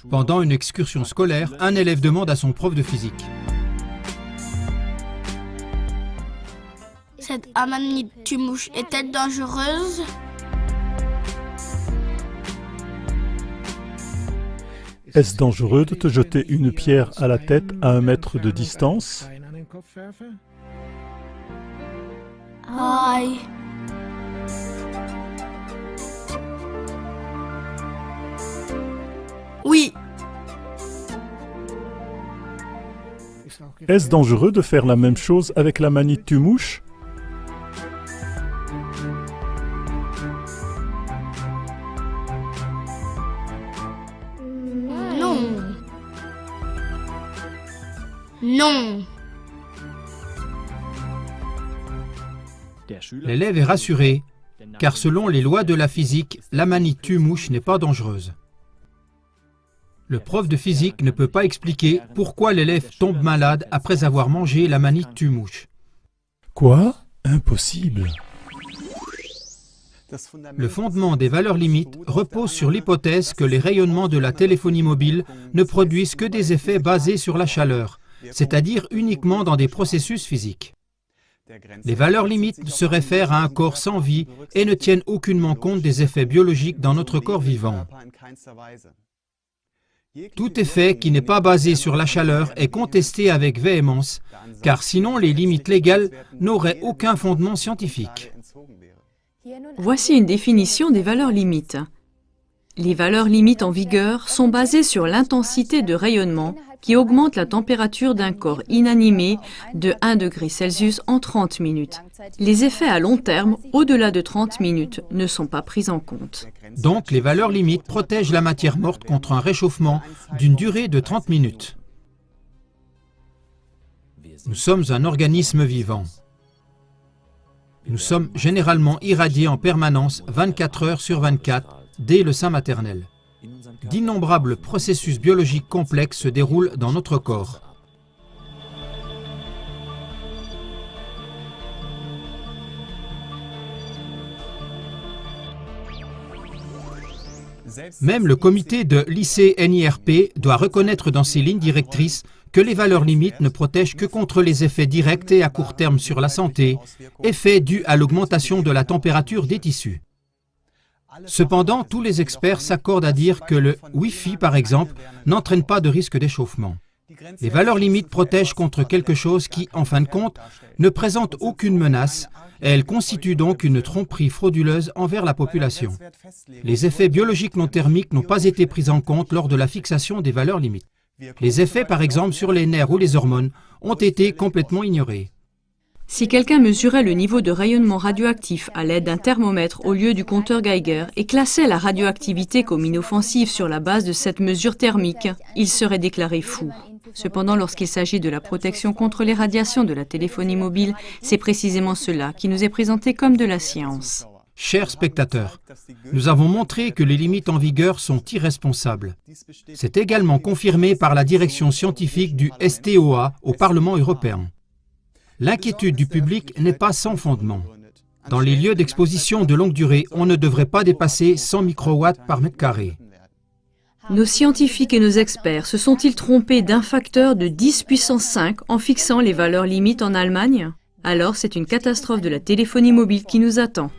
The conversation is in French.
Pendant une excursion scolaire, un élève demande à son prof de physique. Cette amanite-mouche est-elle dangereuse? Est-ce dangereux de te jeter une pierre à la tête à 1 mètre de distance? Aïe! Oui! Est-ce dangereux de faire la même chose avec la manite-mouche? Non! Non! L'élève est rassuré, car selon les lois de la physique, la manite-mouche n'est pas dangereuse. Le prof de physique ne peut pas expliquer pourquoi l'élève tombe malade après avoir mangé la manite-mouche. Quoi? Impossible. Le fondement des valeurs limites repose sur l'hypothèse que les rayonnements de la téléphonie mobile ne produisent que des effets basés sur la chaleur, c'est-à-dire uniquement dans des processus physiques. Les valeurs limites se réfèrent à un corps sans vie et ne tiennent aucunement compte des effets biologiques dans notre corps vivant. Tout effet qui n'est pas basé sur la chaleur est contesté avec véhémence, car sinon les limites légales n'auraient aucun fondement scientifique. Voici une définition des valeurs limites. Les valeurs limites en vigueur sont basées sur l'intensité de rayonnement qui augmente la température d'un corps inanimé de 1 degré Celsius en 30 minutes. Les effets à long terme, au-delà de 30 minutes, ne sont pas pris en compte. Donc les valeurs limites protègent la matière morte contre un réchauffement d'une durée de 30 minutes. Nous sommes un organisme vivant. Nous sommes généralement irradiés en permanence 24 heures sur 24 dès le sein maternel. D'innombrables processus biologiques complexes se déroulent dans notre corps. Même le comité de lycée NIRP doit reconnaître dans ses lignes directrices que les valeurs limites ne protègent que contre les effets directs et à court terme sur la santé, effets dus à l'augmentation de la température des tissus. Cependant, tous les experts s'accordent à dire que le Wi-Fi, par exemple, n'entraîne pas de risque d'échauffement. Les valeurs limites protègent contre quelque chose qui, en fin de compte, ne présente aucune menace et elles constituent donc une tromperie frauduleuse envers la population. Les effets biologiques non thermiques n'ont pas été pris en compte lors de la fixation des valeurs limites. Les effets, par exemple, sur les nerfs ou les hormones ont été complètement ignorés. Si quelqu'un mesurait le niveau de rayonnement radioactif à l'aide d'un thermomètre au lieu du compteur Geiger et classait la radioactivité comme inoffensive sur la base de cette mesure thermique, il serait déclaré fou. Cependant, lorsqu'il s'agit de la protection contre les radiations de la téléphonie mobile, c'est précisément cela qui nous est présenté comme de la science. Chers spectateurs, nous avons montré que les limites en vigueur sont irresponsables. C'est également confirmé par la direction scientifique du STOA au Parlement européen. L'inquiétude du public n'est pas sans fondement. Dans les lieux d'exposition de longue durée, on ne devrait pas dépasser 100 microwatts par mètre carré. Nos scientifiques et nos experts se sont-ils trompés d'un facteur de 10 puissance 5 en fixant les valeurs limites en Allemagne? Alors c'est une catastrophe de la téléphonie mobile qui nous attend.